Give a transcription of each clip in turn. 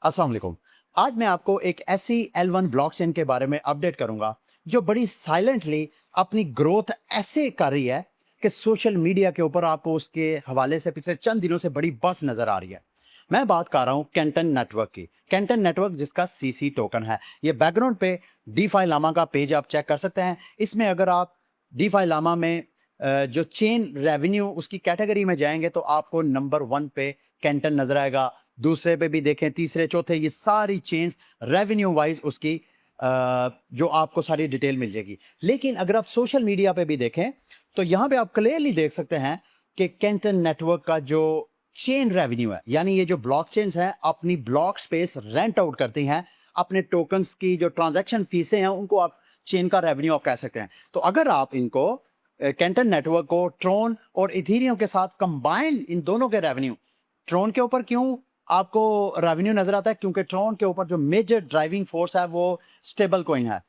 अस्सलाम वालेकुम। आज मैं आपको एक ऐसी L1 ब्लॉकचेन के बारे में अपडेट करूंगा जो बड़ी साइलेंटली अपनी ग्रोथ ऐसे कर रही है कि सोशल मीडिया के ऊपर आपको उसके हवाले से पिछले चंद दिनों से बड़ी बस नजर आ रही है। मैं बात कर रहा हूं कैंटन नेटवर्क की। कैंटन नेटवर्क जिसका सीसी टोकन है। ये बैकग्राउंड पे डीफाई लामा का पेज आप चेक कर सकते हैं। इसमें अगर आप डीफाई लामा में जो चेन रेवेन्यू उसकी कैटेगरी में जाएंगे तो आपको नंबर 1 पे कैंटन नजर आएगा। दूसरे पे भी देखें, तीसरे चौथे, ये सारी चेन्स रेवेन्यू वाइज उसकी जो आपको सारी डिटेल मिल जाएगी। लेकिन अगर आप सोशल मीडिया पे भी देखें तो यहां पे आप क्लियरली देख सकते हैं कि कैंटन नेटवर्क का जो चेन रेवेन्यू है, यानी ये जो ब्लॉक चेन्स हैं अपनी ब्लॉक स्पेस रेंट आउट करती हैं, अपने टोकन्स की जो ट्रांजैक्शन फीसें हैं उनको आप चेन का रेवेन्यू आप कह सकते हैं। तो अगर आप इनको कैंटन नेटवर्क को ट्रोन और इथेरियम के साथ कंबाइन, इन दोनों के रेवेन्यू, ट्रोन के ऊपर क्यों आपको रेवेन्यू नजर आता है? क्योंकि ट्रोन के ऊपर जो मेजर ड्राइविंग फोर्स है वो स्टेबल कॉइन है।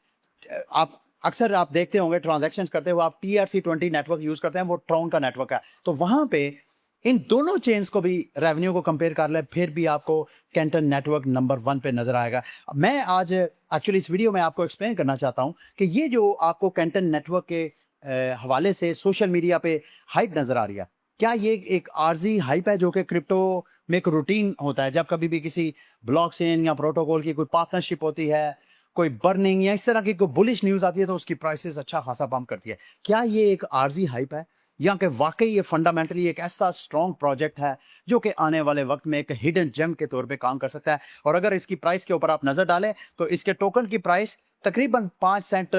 आप अक्सर आप देखते होंगे ट्रांजैक्शंस करते हुए आप TRC20 नेटवर्क यूज करते हैं, वो ट्रोन का नेटवर्क है। तो वहां पे इन दोनों चेन्स को भी रेवेन्यू को कंपेयर कर ले, फिर भी आपको कैंटन नेटवर्क नंबर 1 पे नजर आएगा। मैं आज एक्चुअली इस वीडियो में आपको एक्सप्लेन करना चाहता हूं कि ये जो आपको कैंटन नेटवर्क के हवाले से सोशल मीडिया पे हाइप नजर आ रही है, क्या ये एक आर्जी हाइप है जो कि क्रिप्टो में एक रूटीन होता है? जब कभी भी किसी ब्लॉकचेन या प्रोटोकॉल की कोई पार्टनरशिप होती है, कोई बर्निंग या इस तरह की कोई बुलिश न्यूज आती है तो उसकी प्राइसेस अच्छा खासा बम्प करती है। क्या ये एक आर्जी हाइप है या कि वाकई ये फंडामेंटली एक ऐसा स्ट्रॉन्ग प्रोजेक्ट है जो कि आने वाले वक्त में एक हिडन जेम के तौर पे काम कर सकता है? और अगर इसकी प्राइस के ऊपर आप नजर डालें तो इसके टोकन की प्राइस तकरीबन 5 सेंट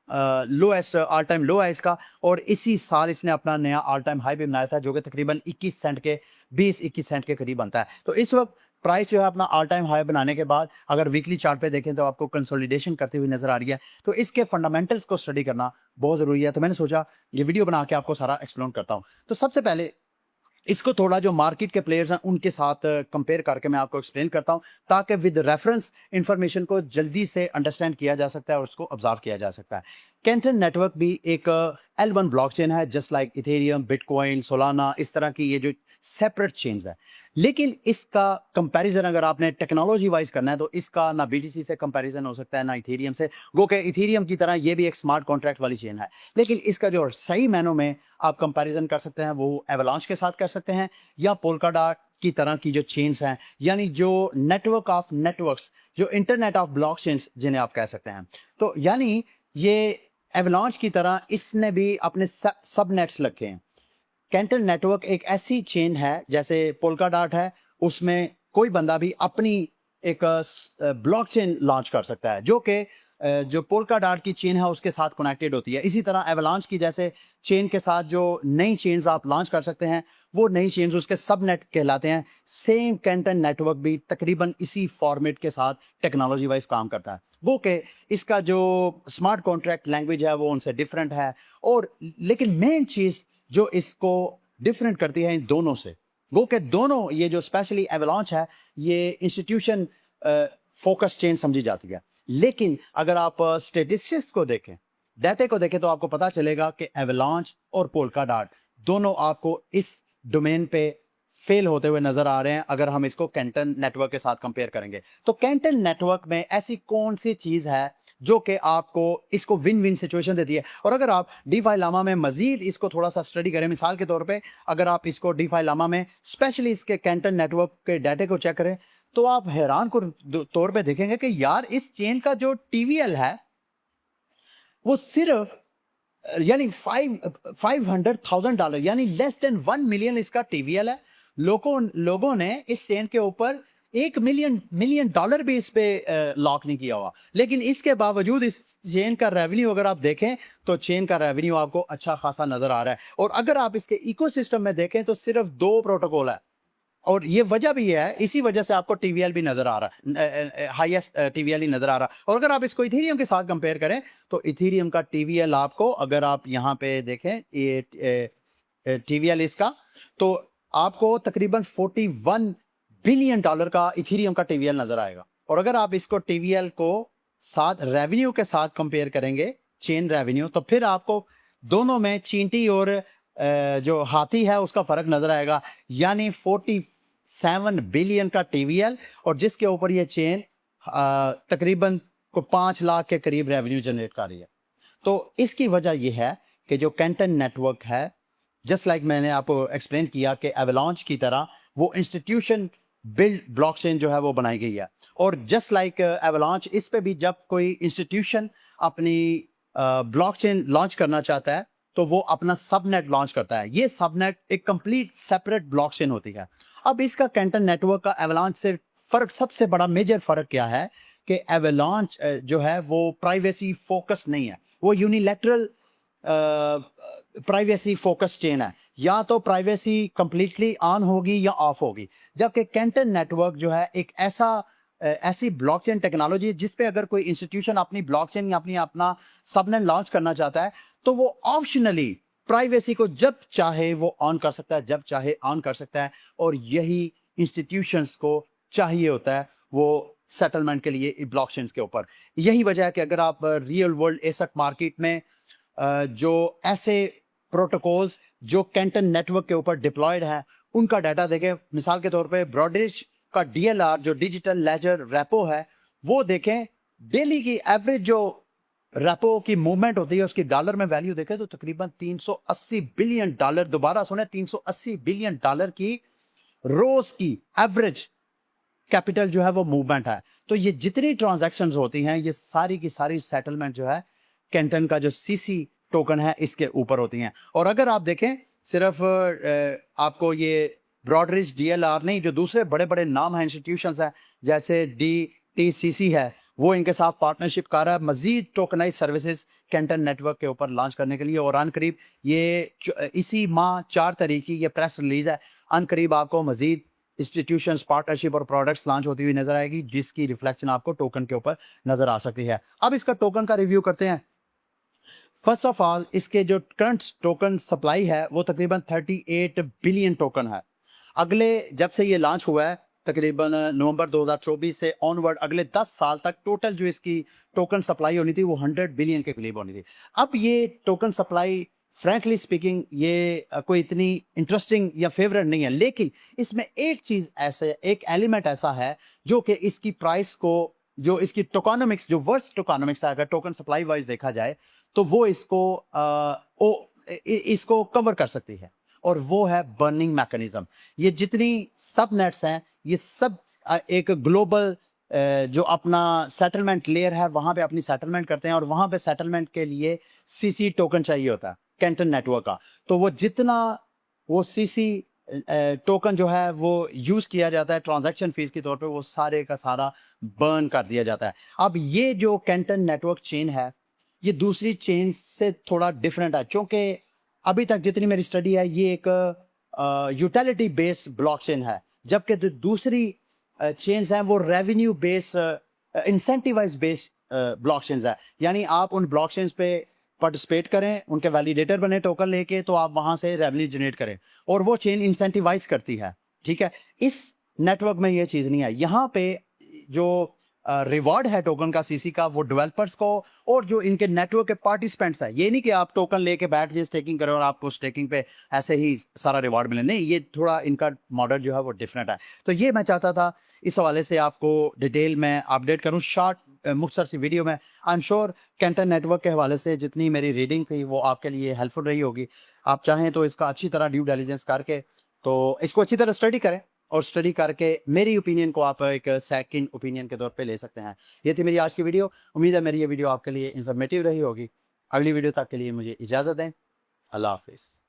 लोएस्ट ऑल टाइम लो है इसका, और इसी साल इसने अपना नया ऑल टाइम हाई भी बनाया था जो कि तकरीबन 21 सेंट के 20-21 सेंट के करीब बनता है। तो इस वक्त प्राइस जो है अपना ऑल टाइम हाई बनाने के बाद अगर वीकली चार्ट पे देखें तो आपको कंसोलिडेशन करती हुई नजर आ रही है। तो इसके फंडामेंटल्स को स्टडी करना बहुत जरूरी है। तो मैंने सोचा ये वीडियो बना के आपको सारा एक्सप्लेन करता हूं। तो सबसे पहले इसको थोड़ा जो मार्केट के प्लेयर्स हैं उनके साथ कंपेयर करके मैं आपको एक्सप्लेन करता हूं, ताकि विद रेफरेंस इंफॉर्मेशन को जल्दी से अंडरस्टैंड किया जा सकता है और उसको ऑब्जर्व किया जा सकता है। कैंटन नेटवर्क भी एक L1 ब्लॉकचेन है, just like Ethereum, bitcoin, Solana, इस तरह की ये जो सेपरेट चेन्स है। लेकिन इसका कंपैरिजन अगर आपने टेक्नोलॉजी वाइज करना है तो इसका ना BTC से कंपैरिजन हो सकता है ना इथेरियम से। गो के इथेरियम की तरह ये भी एक स्मार्ट कॉन्ट्रैक्ट वाली चेन है, लेकिन इसका जो सही मायनों में आप कंपैरिजन कर सकते हैं वो एवलांच के साथ कर सकते हैं या पोल्काडॉट की तरह की जो चेन्स हैं, यानी जो नेटवर्क ऑफ नेटवर्क्स, जो इंटरनेट ऑफ ब्लॉकचेन्स जिन्हें आप कह सकते हैं। तो यानी ये एवलांच की तरह इसने भी अपने सबनेट्स रखे हैं। कैंटन नेटवर्क एक ऐसी चेन है जैसे पोल्काडॉट है, उसमें कोई बंदा भी अपनी एक ब्लॉकचेन लॉन्च कर सकता है जो कि जो पोल्काडॉट की चेन है उसके साथ कनेक्टेड होती है। इसी तरह एवलांच की जैसे चेन के साथ जो नई चेन्स आप लॉन्च कर सकते हैं वो नई चेन्स उसके सबनेट कहलाते हैं। सेम कैंटन नेटवर्क भी तकरीबन इसी फॉर्मेट के साथ टेक्नोलॉजी वाइज काम करता है। वो कि इसका जो स्मार्ट कॉन्ट्रैक्ट लैंग्वेज है वो उनसे डिफरेंट है, और लेकिन मेन चीज जो इसको डिफरेंट करती है इन दोनों से, वो कि दोनों ये जो स्पेशली एवलांच है ये इंस्टीट्यूशन फोकस चेन समझी जाती है। लेकिन अगर आप स्टेटिस्टिक्स को देखें, डाटा को देखें, तो आपको पता चलेगा कि एवलांच और पोल्काडॉट दोनों आपको इस डोमेन पे फेल होते हुए नजर आ रहे हैं अगर हम इसको कैंटन नेटवर्क के साथ कंपेयर करेंगे। तो कैंटन नेटवर्क में ऐसी कौन सी चीज है जो कि आपको इसको विन विन सिचुएशन देती है? और अगर आप डीफाई लामा में मजीद इसको थोड़ा सा स्टडी करें, मिसाल के तौर पे अगर आप इसको डीफाई लामा में स्पेशली इसके कैंटन नेटवर्क के डाटा को चेक करें तो आप हैरान को तौर पे देखेंगे कि यार इस चेन का जो TVL है वो सिर्फ यानी $500,000 यानी लेस देन 1 मिलियन इसका TVL है। लोगों ने इस चेन के ऊपर $1 मिलियन भी इस पे लॉक नहीं किया हुआ, लेकिन इसके बावजूद इस चेन का रेवेन्यू अगर आप देखें तो चेन का रेवेन्यू आपको अच्छा खासा नजर आ रहा है। और अगर आप इसके इकोसिस्टम में देखें तो सिर्फ 2 प्रोटोकॉल है, और ये वजह भी है, इसी वजह से आपको TVL भी नजर आ रहा है, हाईएस्ट TVL ही नजर आ रहा है। और अगर आप इसको इथेरियम के साथ कंपेयर करें तो इथेरियम का TVL आपको, अगर आप यहाँ पे देखें ये TVL इसका, तो आपको तकरीबन $41 बिलियन का इथेरियम का TVL नजर आएगा। और अगर आप इसको TVL को साथ रेवेन्यू के साथ कंपेयर करेंगे, चेन रेवेन्यू, तो फिर आपको दोनों में चींटी और जो हाथी है उसका फर्क नजर आएगा। यानी 7 बिलियन का टीवीएल, और जिसके ऊपर ये चेन तकरीबन को 5 लाख के करीब रेवेन्यू जनरेट कर रही है। तो इसकी वजह यह है कि जो कैंटन नेटवर्क है, जस्ट लाइक मैंने आपको एक्सप्लेन किया कि एवलांच की तरह वो इंस्टीट्यूशन बिल्ड ब्लॉकचेन जो है वो बनाई गई है। और जस्ट लाइक एवलांच, इस पे भी जब कोई इंस्टीट्यूशन अपनी ब्लॉकचेन लॉन्च करना चाहता है तो वो अपना सबनेट लॉन्च करता है। ये सबनेट एक कंप्लीट सेपरेट ब्लॉकचेन होती है। अब इसका कैंटन नेटवर्क का एवलांच से फर्क, सबसे बड़ा मेजर फर्क क्या है कि एवलांच जो है वो प्राइवेसी फोकस नहीं है, वो यूनिलैटरल प्राइवेसी फोकस चेन है। या तो प्राइवेसी कंप्लीटली ऑन होगी या ऑफ होगी, जबकि कैंटन नेटवर्क जो है एक ऐसी ब्लॉकचेन टेक्नोलॉजी जिस पे अगर कोई इंस्टीट्यूशन अपनी ब्लॉकचेन या अपना सबनेट लॉन्च करना चाहता है तो वो ऑप्शनली प्राइवेसी को जब चाहे वो ऑन कर सकता है, जब चाहे ऑन कर सकता है। और यही इंस्टीट्यूशंस को चाहिए होता है वो सेटलमेंट के लिए ब्लॉकचेन्स के ऊपर। यही वजह है कि अगर आप रियल वर्ल्ड एसेट मार्केट में जो ऐसे प्रोटोकॉल्स जो कैंटन नेटवर्क के ऊपर डिप्लॉयड है उनका डाटा देखें, मिसाल के तौर पे ब्रॉडरिज का डीएलआर जो डिजिटल लेजर रेपो है वो देखें, डेली की एवरेज जो रेपो की मूवमेंट होती है उसकी डॉलर में वैल्यू देखें तो तकरीबन 380 बिलियन डॉलर, दोबारा सुने 380 बिलियन डॉलर की रोज की एवरेज कैपिटल जो है वो मूवमेंट है। तो ये जितनी ट्रांजैक्शंस होती हैं ये सारी की सारी सेटलमेंट जो है कैंटन का जो सीसी टोकन है इसके ऊपर होती हैं। और अगर आप देखें सिर्फ आपको ये ब्रॉडरिज डीएलआर नहीं, जो दूसरे बड़े बड़े नाम हैं इंस्टीट्यूशंस हैं जैसे DTCC है, वो इनके साथ पार्टनरशिप कर रहा है मजीद टोकनाइज सर्विसेज कैंटन नेटवर्क के ऊपर लॉन्च करने के लिए। और अनकरीब ये इसी माह 4 तारीख की ये प्रेस रिलीज है, अनकरीब आपको मजीद इंस्टीट्यूशंस पार्टनरशिप और प्रोडक्ट्स लॉन्च होती हुई नजर आएगी जिसकी रिफ्लेक्शन आपको टोकन के ऊपर नजर आ सकती है। अब इसका टोकन का रिव्यू करते हैं। फर्स्ट ऑफ ऑल इसके जो करंट टोकन सप्लाई है वो तकरीबन 38 बिलियन टोकन है। अगले जब से ये लॉन्च हुआ है तकरीबन नवंबर 2024 से ऑनवर्ड अगले 10 साल तक टोटल जो इसकी टोकन सप्लाई होनी थी वो 100 बिलियन के करीब होनी थी। अब ये टोकन सप्लाई फ्रैंकली स्पीकिंग ये कोई इतनी इंटरेस्टिंग या फेवरेट नहीं है, लेकिन इसमें एक चीज ऐसे, एक एलिमेंट ऐसा है जो कि इसकी प्राइस को, जो इसकी टोकनोमिक्स, जो वर्स्ट टोकनोमिक्स है अगर टोकन सप्लाई वाइज देखा जाए तो वो इसको कवर कर सकती है, और वो है बर्निंग मैकेनिज्म। ये जितनी सब नेट्स हैं ये सब एक ग्लोबल जो अपना सेटलमेंट लेयर है वहां पे अपनी सेटलमेंट करते हैं, और वहां पे सेटलमेंट के लिए सीसी टोकन चाहिए होता है कैंटन नेटवर्क का। तो वो जितना वो सीसी टोकन जो है वो यूज किया जाता है ट्रांजैक्शन फीस के तौर पे, वो सारे का सारा बर्न कर दिया जाता है। अब ये जो कैंटन नेटवर्क चेन है ये दूसरी चेन से थोड़ा डिफरेंट है, क्योंकि अभी तक जितनी मेरी स्टडी है ये एक यूटिलिटी बेस्ड ब्लॉकचेन है, जबकि जो दूसरी चेन्स हैं वो revenue based incentivize based blockchains है। यानी आप उन ब्लॉकचेन्स पे पार्टिसिपेट करें, उनके वैलिडेटर बने टोकन लेके, तो आप वहां से रेवेन्यू जनरेट करें, और वो चेन इंसेंटिवाइज करती है। ठीक है, इस नेटवर्क में ये चीज नहीं है। यहाँ पे जो रिवॉर्ड है टोकन का सीसी का वो डेवलपर्स को और जो इनके नेटवर्क के पार्टिसिपेंट्स है। ये नहीं कि आप टोकन लेके बैठ जाए स्टेकिंग करें और आपको स्टेकिंग पे ऐसे ही सारा रिवॉर्ड मिले, नहीं, ये थोड़ा इनका मॉडल जो है वो डिफरेंट है। तो ये मैं चाहता था इस हवाले से आपको डिटेल में अपडेट करूं शॉर्ट मुख्तसर सी वीडियो में। I am sure Canton network के हवाले से जितनी मेरी रीडिंग थी वो आपके लिए हेल्पफुल रही होगी। आप चाहें तो इसका अच्छी तरह ड्यू डिलिजेंस करके तो इसको अच्छी तरह स्टडी करें, और स्टडी करके मेरी ओपिनियन को आप एक सेकंड ओपिनियन के तौर पे ले सकते हैं। ये थी मेरी आज की वीडियो। उम्मीद है मेरी ये वीडियो आपके लिए इंफॉर्मेटिव रही होगी। अगली वीडियो तक के लिए मुझे इजाज़त दें। अल्लाह हाफिज़।